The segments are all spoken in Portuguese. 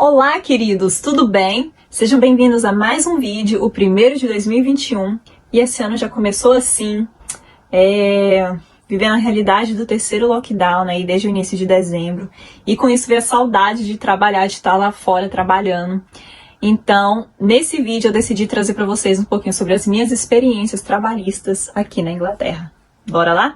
Olá, queridos, tudo bem? Sejam bem-vindos a mais um vídeo, o primeiro de 2021. E esse ano já começou assim, vivendo a realidade do terceiro lockdown, né, desde o início de dezembro. E com isso veio a saudade de trabalhar, de estar lá fora trabalhando. Então, nesse vídeo eu decidi trazer para vocês um pouquinho sobre as minhas experiências trabalhistas aqui na Inglaterra. Bora lá?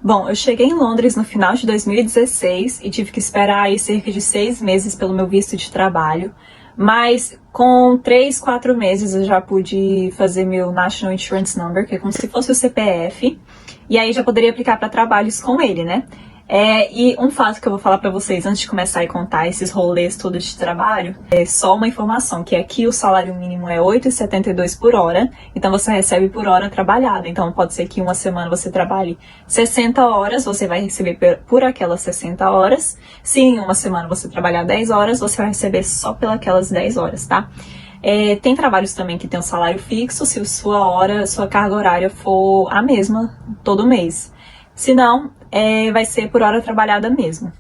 Bom, eu cheguei em Londres no final de 2016 e tive que esperar aí cerca de 6 meses pelo meu visto de trabalho, mas com 3, 4 meses eu já pude fazer meu National Insurance Number, que é como se fosse o CPF, e aí já poderia aplicar para trabalhos com ele, né? E um fato que eu vou falar pra vocês antes de começar a contar esses rolês todos de trabalho, é só uma informação, que aqui o salário mínimo é 8,72 por hora, então você recebe por hora trabalhada. Então pode ser que uma semana você trabalhe 60 horas, você vai receber por aquelas 60 horas. Se em uma semana você trabalhar 10 horas, você vai receber só pelas 10 horas, tá? Tem trabalhos também que tem um salário fixo, se sua carga horária for a mesma todo mês. Se não, vai ser por hora trabalhada mesmo.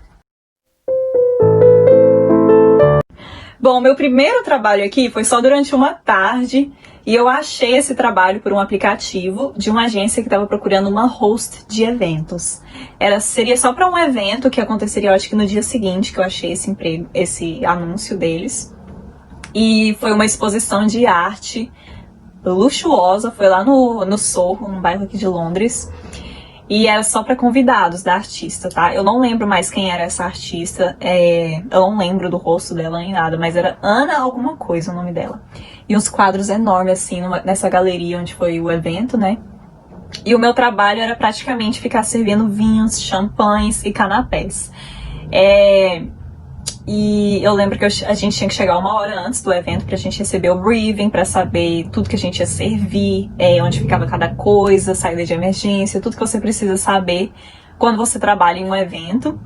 Bom, meu primeiro trabalho aqui foi só durante uma tarde e eu achei esse trabalho por um aplicativo de uma agência que estava procurando uma host de eventos. Seria só para um evento que aconteceria, eu acho que no dia seguinte que eu achei esse anúncio deles. E foi uma exposição de arte luxuosa, foi lá no Soho, num bairro aqui de Londres. E era só para convidados da artista, tá? Eu não lembro mais quem era essa artista, eu não lembro do rosto dela nem nada, mas era Ana alguma coisa o nome dela. E uns quadros enormes, assim, nessa galeria onde foi o evento, né? E o meu trabalho era praticamente ficar servindo vinhos, champanhes e canapés. E eu lembro que a gente tinha que chegar uma hora antes do evento pra gente receber o briefing, pra saber tudo que a gente ia servir, onde ficava cada coisa, saída de emergência, tudo que você precisa saber quando você trabalha em um evento.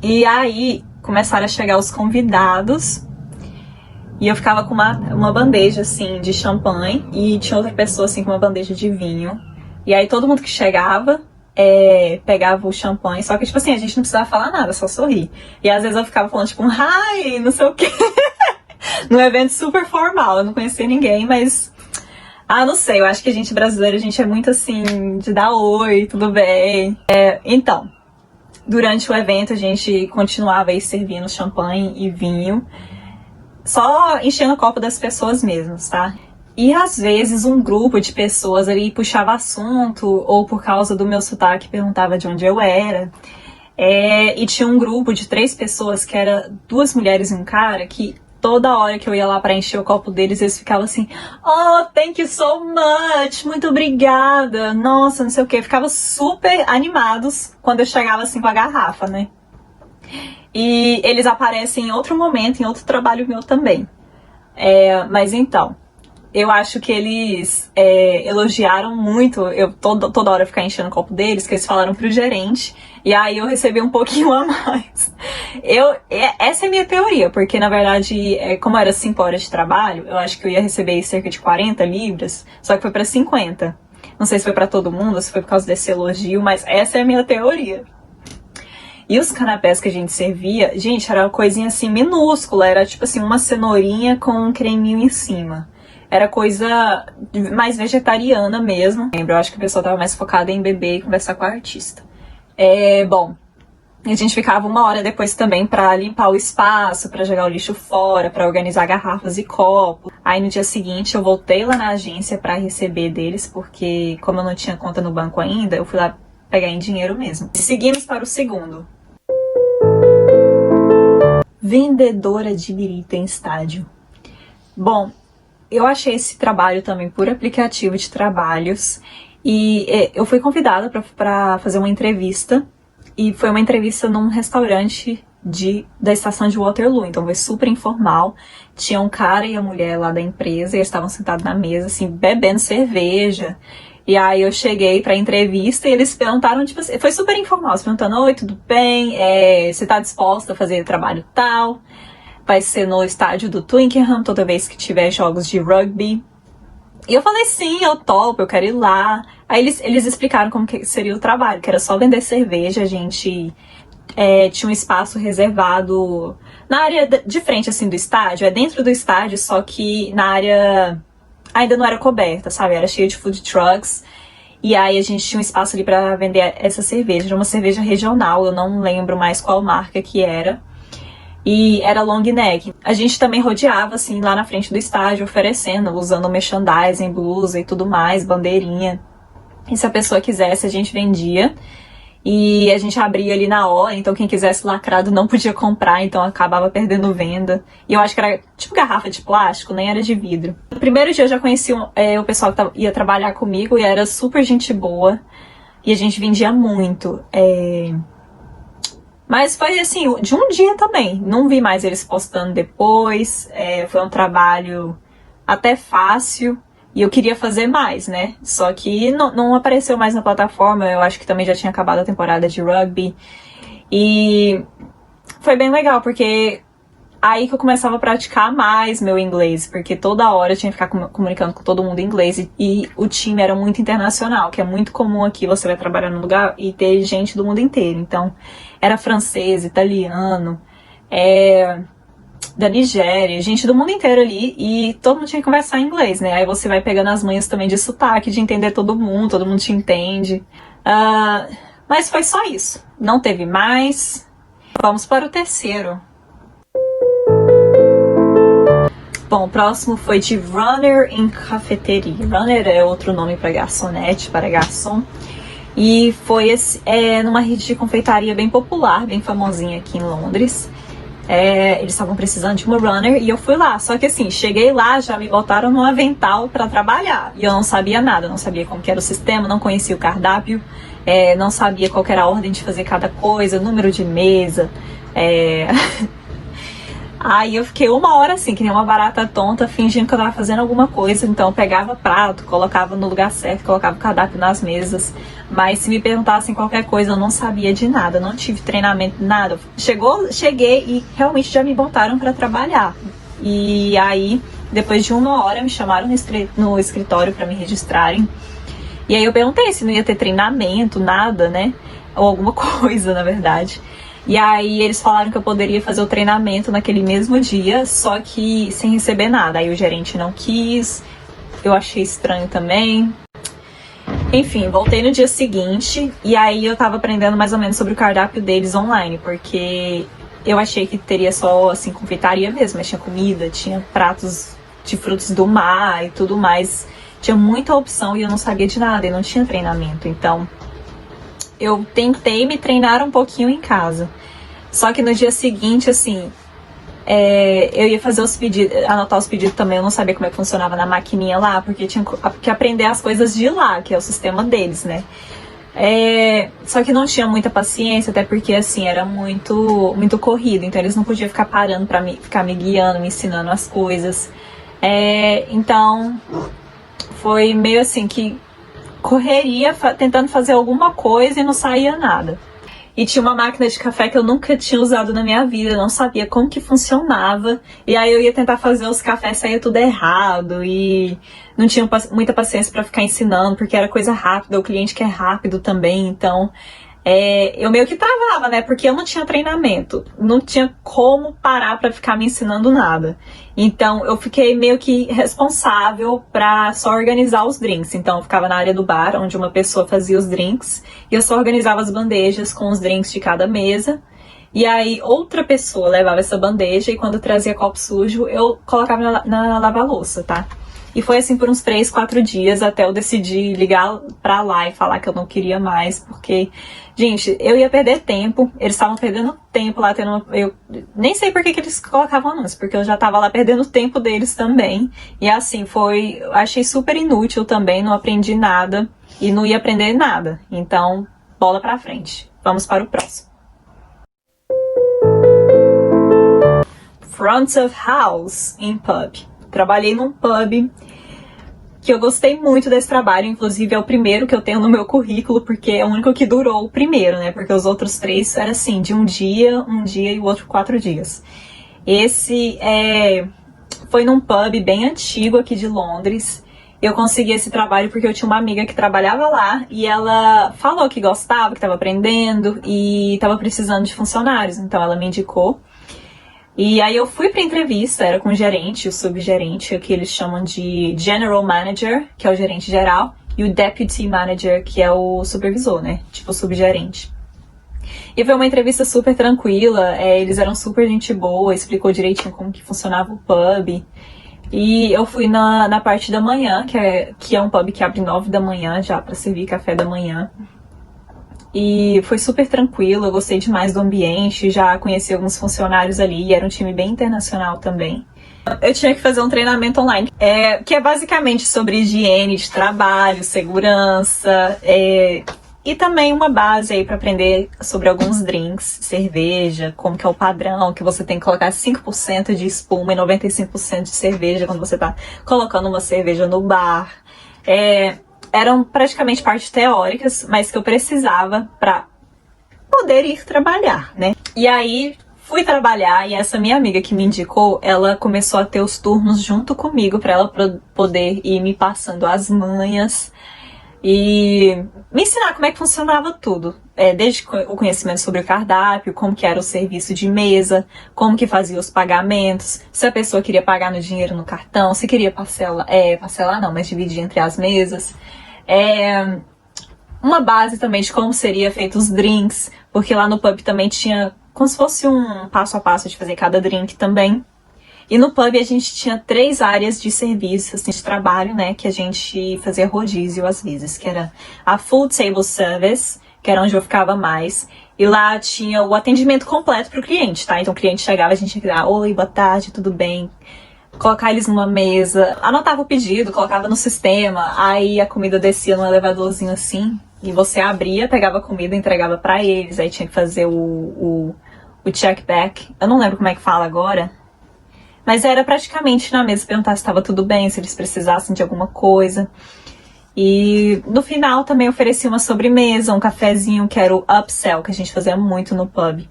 E aí começaram a chegar os convidados e eu ficava com uma bandeja assim de champanhe e tinha outra pessoa assim com uma bandeja de vinho. E aí todo mundo que chegava pegava o champanhe, só que, tipo assim, a gente não precisava falar nada, só sorrir. E às vezes eu ficava falando, tipo, hi, não sei o quê. Num evento super formal, eu não conhecia ninguém, mas... não sei, eu acho que a gente brasileiro, a gente é muito assim, de dar oi, tudo bem. Então, durante o evento a gente continuava aí servindo champanhe e vinho, só enchendo o copo das pessoas mesmas, tá? E às vezes um grupo de pessoas ali puxava assunto, ou por causa do meu sotaque perguntava de onde eu era. E tinha um grupo de 3 pessoas, que era 2 mulheres e um cara, que toda hora que eu ia lá para encher o copo deles, eles ficavam assim, oh, thank you so much, muito obrigada, nossa, não sei o que. Ficavam super animados quando eu chegava assim com a garrafa, né? E eles aparecem em outro momento, em outro trabalho meu também. Mas então... eu acho que eles elogiaram muito eu toda hora ficar enchendo o copo deles, que eles falaram pro gerente, e aí eu recebi um pouquinho a mais. Essa é a minha teoria, porque na verdade, como era 5 horas de trabalho, eu acho que eu ia receber cerca de 40 libras, só que foi pra 50. Não sei se foi pra todo mundo, ou se foi por causa desse elogio, mas essa é a minha teoria. E os canapés que a gente servia, gente, era uma coisinha assim minúscula, era tipo assim, uma cenourinha com um creminho em cima. Era coisa mais vegetariana mesmo. Eu acho que a pessoa tava mais focada em beber e conversar com a artista. Bom, a gente ficava 1 hora depois também pra limpar o espaço, pra jogar o lixo fora, pra organizar garrafas e copos. Aí no dia seguinte eu voltei lá na agência pra receber deles, porque como eu não tinha conta no banco ainda, eu fui lá pegar em dinheiro mesmo. Seguimos para o segundo. Vendedora de birita em estádio. Bom, eu achei esse trabalho também por aplicativo de trabalhos e eu fui convidada para fazer uma entrevista, e foi uma entrevista num restaurante da estação de Waterloo, então foi super informal. Tinha um cara e a mulher lá da empresa e eles estavam sentados na mesa, assim, bebendo cerveja. E aí eu cheguei pra entrevista e eles perguntaram, tipo assim, foi super informal, eles perguntando, oi, tudo bem? Você tá disposta a fazer trabalho tal? Vai ser no estádio do Twickenham, toda vez que tiver jogos de rugby. E eu falei, sim, eu topo, eu quero ir lá. Aí eles explicaram como que seria o trabalho, que era só vender cerveja, a gente tinha um espaço reservado na área de frente, assim, do estádio, dentro do estádio, só que na área ainda não era coberta, sabe? Era cheia de food trucks. E aí a gente tinha um espaço ali pra vender essa cerveja. Era uma cerveja regional, eu não lembro mais qual marca que era. E era long neck. A gente também rodeava, assim, lá na frente do estádio, oferecendo, usando merchandising, blusa e tudo mais, bandeirinha. E se a pessoa quisesse, a gente vendia. E a gente abria ali na hora, então quem quisesse lacrado não podia comprar, então acabava perdendo venda. E eu acho que era tipo garrafa de plástico, nem era de vidro. No primeiro dia eu já conheci o pessoal que ia trabalhar comigo e era super gente boa. E a gente vendia muito. Mas foi assim, de um dia também. Não vi mais eles postando depois. Foi um trabalho até fácil. E eu queria fazer mais, né? Só que não apareceu mais na plataforma. Eu acho que também já tinha acabado a temporada de rugby. E foi bem legal, porque aí que eu começava a praticar mais meu inglês. Porque toda hora eu tinha que ficar comunicando com todo mundo em inglês. E o time era muito internacional, que é muito comum aqui. Você vai trabalhar num lugar e ter gente do mundo inteiro. Então, era francês, italiano, da Nigéria, gente do mundo inteiro ali, e todo mundo tinha que conversar em inglês, né? Aí você vai pegando as manhas também de sotaque, de entender todo mundo te entende. Mas foi só isso, não teve mais. Vamos para o terceiro. Bom, o próximo foi de runner em cafeteria. Runner é outro nome para garçonete, para garçom. E foi numa rede de confeitaria bem popular, bem famosinha aqui em Londres. Eles estavam precisando de uma runner e eu fui lá. Só que assim, cheguei lá, já me botaram no avental para trabalhar. E eu não sabia nada, não sabia como que era o sistema, não conhecia o cardápio, não sabia qual que era a ordem de fazer cada coisa, número de mesa. Aí eu fiquei uma hora assim, que nem uma barata tonta, fingindo que eu tava fazendo alguma coisa. Então eu pegava prato, colocava no lugar certo, colocava o cardápio nas mesas. Mas se me perguntassem qualquer coisa, eu não sabia de nada, não tive treinamento, nada. Cheguei e realmente já me botaram pra trabalhar. E aí, depois de uma hora, me chamaram no escritório pra me registrarem. E aí eu perguntei se não ia ter treinamento, nada, né? Ou alguma coisa, na verdade. E aí eles falaram que eu poderia fazer o treinamento naquele mesmo dia, só que sem receber nada. Aí o gerente não quis, eu achei estranho também. Enfim, voltei no dia seguinte e aí eu tava aprendendo mais ou menos sobre o cardápio deles online, porque eu achei que teria só, assim, confeitaria mesmo, mas tinha comida, tinha pratos de frutos do mar e tudo mais. Tinha muita opção e eu não sabia de nada, e não tinha treinamento, então eu tentei me treinar um pouquinho em casa. Só que no dia seguinte, assim, eu ia fazer os pedidos, anotar os pedidos também, eu não sabia como é que funcionava na maquininha lá, porque tinha que aprender as coisas de lá, que é o sistema deles, né? Só que não tinha muita paciência, até porque, assim, era muito, muito corrido, então eles não podiam ficar parando pra ficar me guiando, me ensinando as coisas. Então, foi meio assim que correria, tentando fazer alguma coisa e não saía nada. E tinha uma máquina de café que eu nunca tinha usado na minha vida, eu não sabia como que funcionava. E aí eu ia tentar fazer os cafés, saía tudo errado e não tinha muita paciência para ficar ensinando, porque era coisa rápida, o cliente quer rápido também, então eu meio que travava, né? Porque eu não tinha treinamento, não tinha como parar para ficar me ensinando nada. Então eu fiquei meio que responsável para só organizar os drinks. Então eu ficava na área do bar, onde uma pessoa fazia os drinks, e eu só organizava as bandejas com os drinks de cada mesa. E aí outra pessoa levava essa bandeja e quando trazia copo sujo, eu colocava na lava-louça, tá? E foi assim por uns 3, 4 dias até eu decidir ligar pra lá e falar que eu não queria mais, porque, gente, eu ia perder tempo, eles estavam perdendo tempo lá, eu nem sei por que eles colocavam anúncio, porque eu já tava lá perdendo o tempo deles também. E assim, achei super inútil também, não aprendi nada e não ia aprender nada. Então, bola pra frente. Vamos para o próximo. Front of house em pub. Trabalhei num pub que eu gostei muito desse trabalho, inclusive é o primeiro que eu tenho no meu currículo, porque é o único que durou o primeiro, né? Porque os outros 3 eram assim, de um dia e o outro 4 dias. Esse foi num pub bem antigo aqui de Londres, Eu consegui esse trabalho porque eu tinha uma amiga que trabalhava lá e ela falou que gostava, que estava aprendendo e estava precisando de funcionários, então ela me indicou. E aí eu fui pra entrevista, era com o gerente, o subgerente, que eles chamam de General Manager, que é o gerente geral, e o Deputy Manager, que é o supervisor, né? Tipo, o subgerente. E foi uma entrevista super tranquila, eles eram super gente boa, explicou direitinho como que funcionava o pub. E eu fui na parte da manhã, que é um pub que abre 9 da manhã já pra servir café da manhã. E foi super tranquilo, eu gostei demais do ambiente, já conheci alguns funcionários ali, e era um time bem internacional também. Eu tinha que fazer um treinamento online, que é basicamente sobre higiene de trabalho, segurança, e também uma base aí para aprender sobre alguns drinks, cerveja, como que é o padrão, que você tem que colocar 5% de espuma e 95% de cerveja quando você tá colocando uma cerveja no bar. Eram praticamente partes teóricas, mas que eu precisava para poder ir trabalhar, né? E aí fui trabalhar e essa minha amiga que me indicou, ela começou a ter os turnos junto comigo para ela poder ir me passando as manhas e me ensinar como é que funcionava tudo. Desde o conhecimento sobre o cardápio, como que era o serviço de mesa, como que fazia os pagamentos, se a pessoa queria pagar no dinheiro no cartão, se queria parcelar não, mas dividir entre as mesas. Uma base também de como seria feito os drinks, porque lá no pub também tinha como se fosse um passo a passo de fazer cada drink também. E no pub a gente tinha 3 áreas de serviço, assim, de trabalho, né, que a gente fazia rodízio às vezes, que era a Full Table Service, que era onde eu ficava mais, e lá tinha o atendimento completo pro cliente, tá? Então o cliente chegava, a gente tinha que dar, oi, boa tarde, tudo bem? Colocar eles numa mesa, anotava o pedido, colocava no sistema, aí a comida descia num elevadorzinho assim, e você abria, pegava a comida e entregava pra eles, aí tinha que fazer o check back, eu não lembro como é que fala agora, mas era praticamente na mesa perguntar se estava tudo bem, se eles precisassem de alguma coisa. E no final também oferecia uma sobremesa, um cafezinho, que era o upsell, que a gente fazia muito no pub.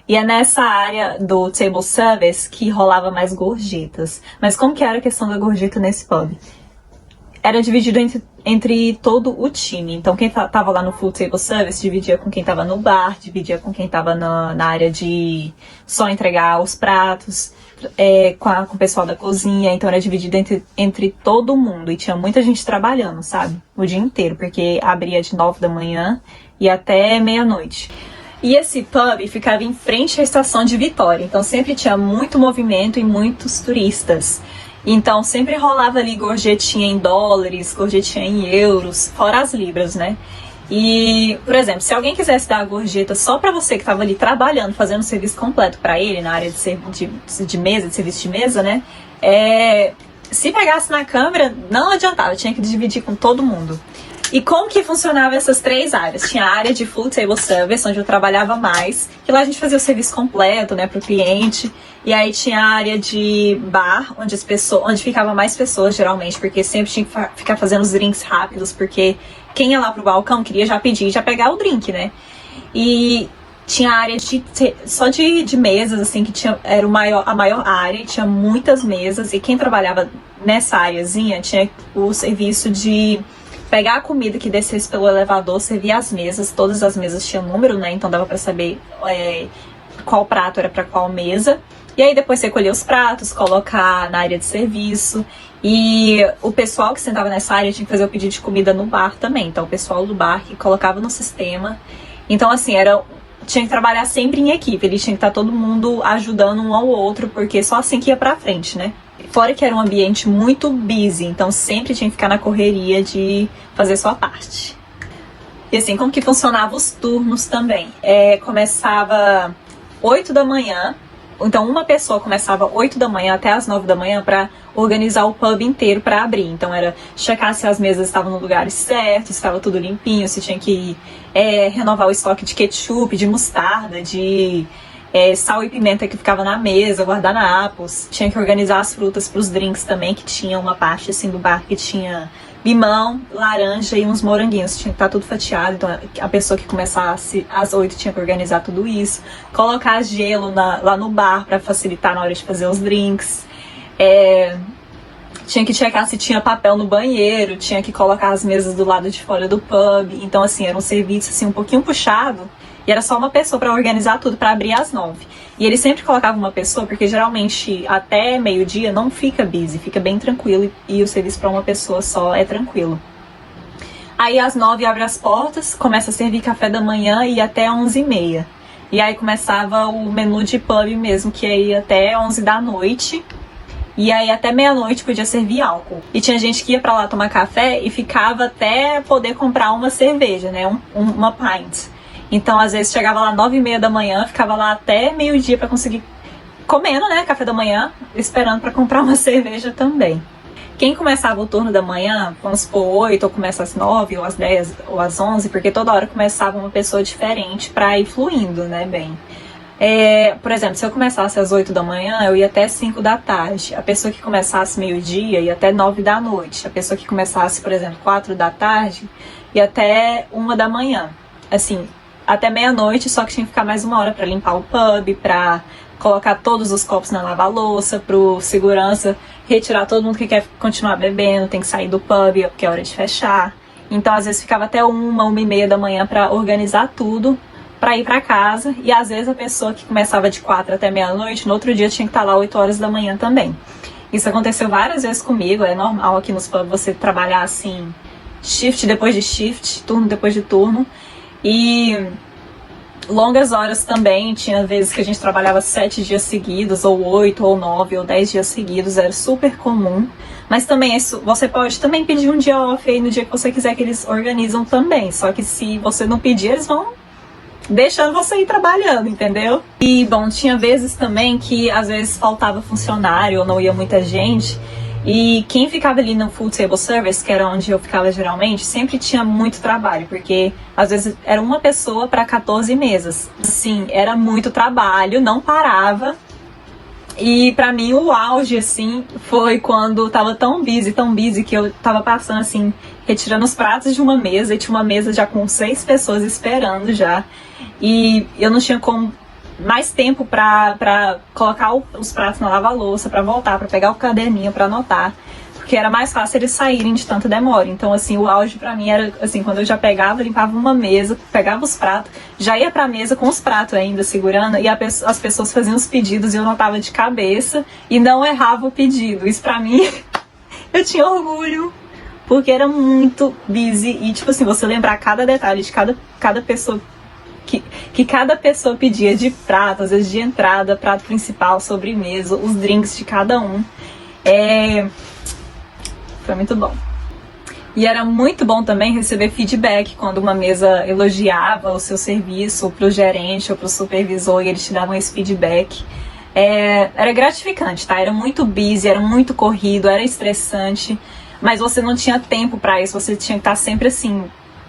E é nessa área do table service que rolava mais gorjetas. Mas como que era a questão da gorjeta nesse pub? Era dividido entre todo o time. Então quem tava lá no full table service dividia com quem tava no bar, dividia com quem tava na área de só entregar os pratos, com o pessoal da cozinha. Então era dividido entre todo mundo. E tinha muita gente trabalhando, sabe? O dia inteiro, porque abria de 9 da manhã e até meia-noite. E esse pub ficava em frente à estação de Vitória. Então sempre tinha muito movimento e muitos turistas. Então sempre rolava ali gorjetinha em dólares, gorjetinha em euros, fora as libras, né? E, por exemplo, se alguém quisesse dar a gorjeta só pra você que tava ali trabalhando, fazendo o serviço completo pra ele, na área de mesa, de serviço de mesa, né? Se pegasse na câmera, não adiantava, tinha que dividir com todo mundo. E como que funcionava essas 3 áreas? Tinha a área de full table service, onde eu trabalhava mais, que lá a gente fazia o serviço completo, né, pro cliente. E aí tinha a área de bar, onde ficava mais pessoas, geralmente, porque sempre tinha que ficar fazendo os drinks rápidos, porque quem ia lá pro balcão queria já pedir e já pegar o drink, né? E tinha a área só de mesas, assim, que era a maior área, e tinha muitas mesas, e quem trabalhava nessa areazinha tinha o serviço de pegar a comida que descesse pelo elevador, servir as mesas, todas as mesas tinham número, né? Então dava pra saber qual prato era pra qual mesa. E aí depois você colher os pratos, colocar na área de serviço. E o pessoal que sentava nessa área tinha que fazer o pedido de comida no bar também. Então o pessoal do bar que colocava no sistema. Então assim, tinha que trabalhar sempre em equipe. Ele tinha que estar todo mundo ajudando um ao outro, porque só assim que ia pra frente, né? Fora que era um ambiente muito busy, então sempre tinha que ficar na correria de fazer sua parte. E assim, como que funcionavam os turnos também? Começava 8 da manhã, então uma pessoa começava 8 da manhã até as 9 da manhã para organizar o pub inteiro para abrir. Então era checar se as mesas estavam no lugar certo, se estava tudo limpinho, se tinha que renovar o estoque de ketchup, de mostarda, de sal e pimenta que ficava na mesa, guardanapos. Tinha que organizar as frutas para os drinks também, que tinha uma parte assim do bar que tinha limão, laranja e uns moranguinhos. Tinha que estar tudo fatiado, então a pessoa que começasse às 8 tinha que organizar tudo isso. Colocar gelo lá no bar para facilitar na hora de fazer os drinks. tinha que checar se tinha papel no banheiro, tinha que colocar as mesas do lado de fora do pub. Então, assim, era um serviço assim, um pouquinho puxado. E era só uma pessoa para organizar tudo, para abrir às 9. E ele sempre colocava uma pessoa, porque geralmente até meio-dia não fica busy, fica bem tranquilo. E o serviço para uma pessoa só é tranquilo. Aí às 9 abre as portas, começa a servir café da manhã e até 11h30. E aí começava o menu de pub mesmo, que ia até 11 da noite. E aí até meia-noite podia servir álcool. E tinha gente que ia pra lá tomar café e ficava até poder comprar uma cerveja, né? Uma pint. Então às vezes chegava lá 9h30 da manhã, ficava lá até meio-dia pra conseguir comendo, né? Café da manhã, esperando pra comprar uma cerveja também. Quem começava o turno da manhã, vamos supor 8, ou começa às 9, ou às 10, ou às 11, porque toda hora começava uma pessoa diferente pra ir fluindo, né, bem. Por exemplo, se eu começasse às 8 da manhã, eu ia até 5 da tarde. A pessoa que começasse meio-dia ia até 9 da noite. A pessoa que começasse, por exemplo, 4 da tarde ia até 1 da manhã. Assim, até meia-noite, só que tinha que ficar mais uma hora para limpar o pub, para colocar todos os copos na lava-louça, pro segurança retirar todo mundo que quer continuar bebendo, tem que sair do pub, porque é hora de fechar. Então, às vezes, ficava até 1h30 da manhã para organizar tudo, para ir para casa, e às vezes a pessoa que começava de 4 até meia-noite, no outro dia tinha que estar lá 8 horas da manhã também. Isso aconteceu várias vezes comigo, é normal aqui nos pubs você trabalhar assim, shift depois de shift, turno depois de turno, e longas horas também, tinha vezes que a gente trabalhava 7 dias seguidos, ou 8, ou 9, ou 10 dias seguidos, era super comum. Mas também isso, você pode também pedir um dia off aí no dia que você quiser, que eles organizam também, só que se você não pedir, eles vão deixando você ir trabalhando, entendeu? E, bom, tinha vezes também que às vezes faltava funcionário ou não ia muita gente. E quem ficava ali no Full Table Service, que era onde eu ficava geralmente, sempre tinha muito trabalho, porque às vezes era uma pessoa para 14 mesas. Assim, era muito trabalho, não parava. E pra mim o auge, assim, foi quando tava tão busy, que eu tava passando, assim, retirando os pratos de uma mesa, e tinha uma mesa já com 6 pessoas esperando já. E eu não tinha como mais tempo pra colocar os pratos na lava-louça, pra voltar, pra pegar o caderninho, pra anotar. Porque era mais fácil eles saírem de tanta demora. Então, assim, o auge pra mim era, assim, quando eu já pegava, limpava uma mesa, pegava os pratos, já ia pra mesa com os pratos ainda segurando, e as pessoas faziam os pedidos e eu anotava de cabeça e não errava o pedido. Isso pra mim, eu tinha orgulho, porque era muito busy. E, tipo assim, você lembrar cada detalhe de cada pessoa, que cada pessoa pedia de prato, às vezes de entrada, prato principal, sobremesa, os drinks de cada um. Foi muito bom. E era muito bom também receber feedback quando uma mesa elogiava o seu serviço pro gerente ou pro supervisor e eles te davam esse feedback. Era gratificante, tá? Era muito busy, era muito corrido, era estressante, mas você não tinha tempo pra isso, você tinha que estar sempre assim,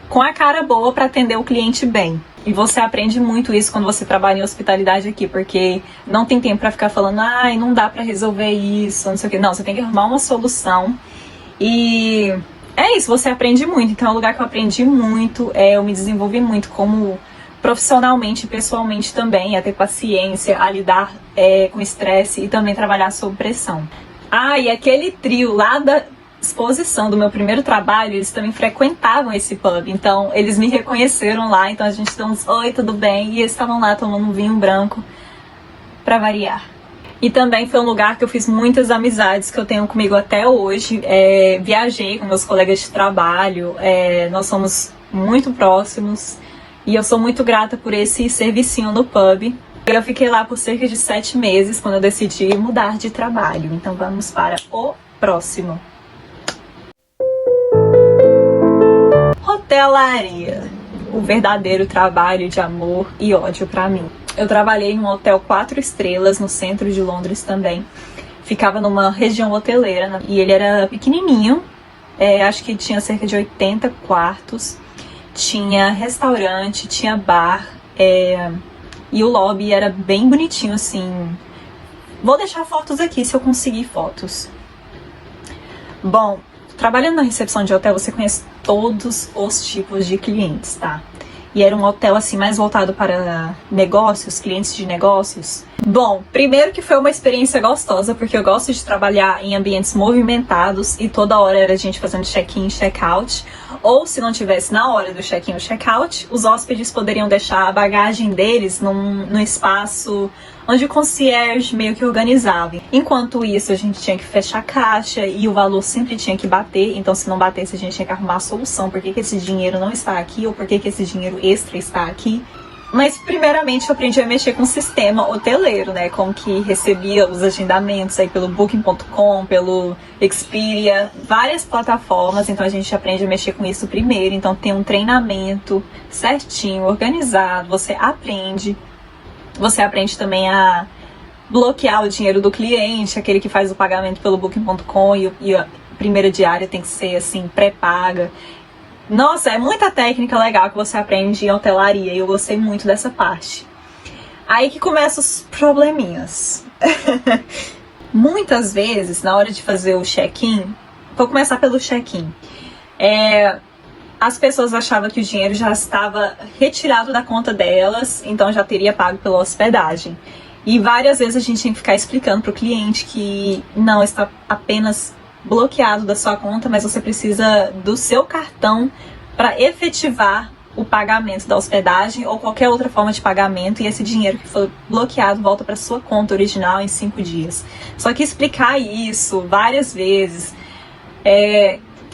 com a cara boa pra atender o cliente bem. E você aprende muito isso quando você trabalha em hospitalidade aqui, porque não tem tempo pra ficar falando, ai, não dá pra resolver isso, não sei o que. Não, você tem que arrumar uma solução. E é isso, você aprende muito. Então é um lugar que eu aprendi muito, eu me desenvolvi muito como profissionalmente e pessoalmente também, a ter paciência, a lidar com estresse e também trabalhar sob pressão. E aquele trio lá da exposição do meu primeiro trabalho, eles também frequentavam esse pub, então eles me reconheceram lá, então a gente deu uns oi, tudo bem, e eles estavam lá tomando um vinho branco pra variar. E também foi um lugar que eu fiz muitas amizades que eu tenho comigo até hoje. Viajei com meus colegas de trabalho, nós somos muito próximos e eu sou muito grata por esse servicinho no pub. Eu fiquei lá por cerca de 7 meses quando eu decidi mudar de trabalho. Então vamos para o próximo. Hotelaria. O verdadeiro trabalho de amor e ódio pra mim. Eu trabalhei num hotel 4 estrelas no centro de Londres também. Ficava numa região hoteleira, né? E ele era pequenininho, acho que tinha cerca de 80 quartos. Tinha restaurante, tinha bar, e o lobby era bem bonitinho, assim. Vou deixar fotos aqui se eu conseguir fotos. Bom, trabalhando na recepção de hotel, você conhece todos os tipos de clientes, tá? E era um hotel assim mais voltado para negócios, clientes de negócios. Bom, primeiro que foi uma experiência gostosa, porque eu gosto de trabalhar em ambientes movimentados e toda hora era a gente fazendo check-in e check-out. Ou se não tivesse na hora do check-in ou check-out, os hóspedes poderiam deixar a bagagem deles num espaço onde o concierge meio que organizava. Enquanto isso, a gente tinha que fechar a caixa e o valor sempre tinha que bater. Então, se não batesse, a gente tinha que arrumar a solução. Por que esse dinheiro não está aqui ou por que esse dinheiro extra está aqui? Mas, primeiramente, eu aprendi a mexer com o sistema hoteleiro, né? Como que recebia os agendamentos aí pelo Booking.com, pelo Expedia, várias plataformas. Então, a gente aprende a mexer com isso primeiro. Então, tem um treinamento certinho, organizado. Você aprende também a bloquear o dinheiro do cliente, aquele que faz o pagamento pelo Booking.com e a primeira diária tem que ser, assim, pré-paga. Nossa, é muita técnica legal que você aprende em hotelaria e eu gostei muito dessa parte. Aí que começam os probleminhas. Muitas vezes, na hora de fazer o check-in, vou começar pelo check-in, as pessoas achavam que o dinheiro já estava retirado da conta delas, então já teria pago pela hospedagem. E várias vezes a gente tinha que ficar explicando para o cliente que não está apenas bloqueado da sua conta, mas você precisa do seu cartão para efetivar o pagamento da hospedagem ou qualquer outra forma de pagamento, e esse dinheiro que foi bloqueado volta para sua conta original em 5 dias. Só que explicar isso várias vezes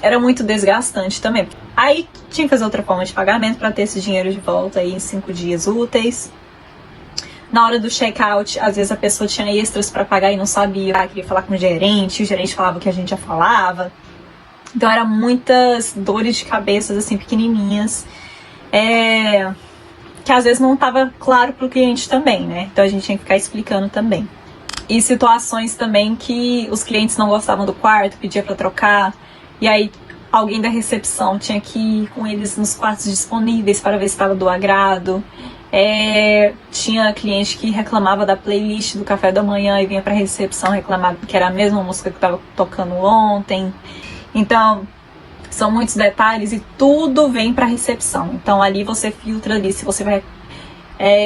era muito desgastante também. Aí tinha que fazer outra forma de pagamento para ter esse dinheiro de volta aí em 5 dias úteis. Na hora do check-out, às vezes a pessoa tinha extras para pagar e não sabia, queria falar com o gerente falava o que a gente já falava. Então eram muitas dores de cabeça, assim, pequenininhas, que às vezes não estava claro para o cliente também, né? Então a gente tinha que ficar explicando também. E situações também que os clientes não gostavam do quarto, pedia para trocar, e aí alguém da recepção tinha que ir com eles nos quartos disponíveis para ver se estava do agrado. Tinha cliente que reclamava da playlist do café da manhã e vinha pra recepção reclamar que era a mesma música que estava tocando ontem. Então, são muitos detalhes e tudo vem pra recepção. Então, ali você filtra ali se você vai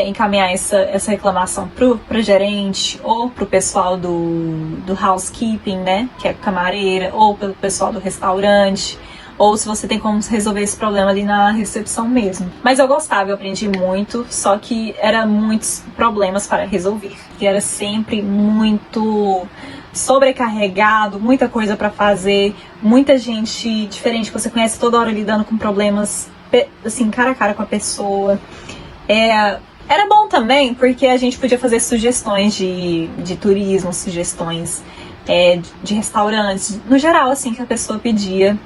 encaminhar essa reclamação pro gerente ou pro pessoal do housekeeping, né, que é camareira, ou pelo pessoal do restaurante, ou se você tem como resolver esse problema ali na recepção mesmo. Mas eu gostava, eu aprendi muito, só que eram muitos problemas para resolver. E era sempre muito sobrecarregado, muita coisa para fazer, muita gente diferente que você conhece toda hora lidando com problemas, assim, cara a cara com a pessoa. Era bom também porque a gente podia fazer sugestões de turismo, sugestões de restaurantes, no geral, assim, que a pessoa pedia.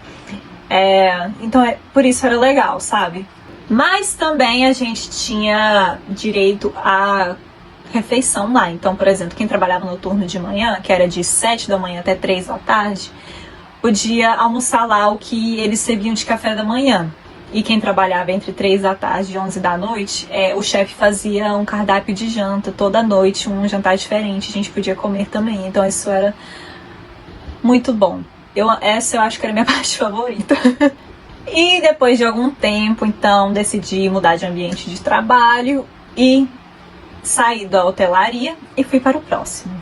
Então, por isso era legal, sabe? Mas também a gente tinha direito à refeição lá. Então, por exemplo, quem trabalhava no turno de manhã, que era de 7 da manhã até 3 da tarde, podia almoçar lá o que eles serviam de café da manhã. E quem trabalhava entre 3 da tarde e 11 da noite, o chefe fazia um cardápio de janta toda noite, um jantar diferente, a gente podia comer também. Então isso era muito bom. Essa eu acho que era a minha parte favorita. E depois de algum tempo, então, decidi mudar de ambiente de trabalho e sair da hotelaria e fui para o próximo.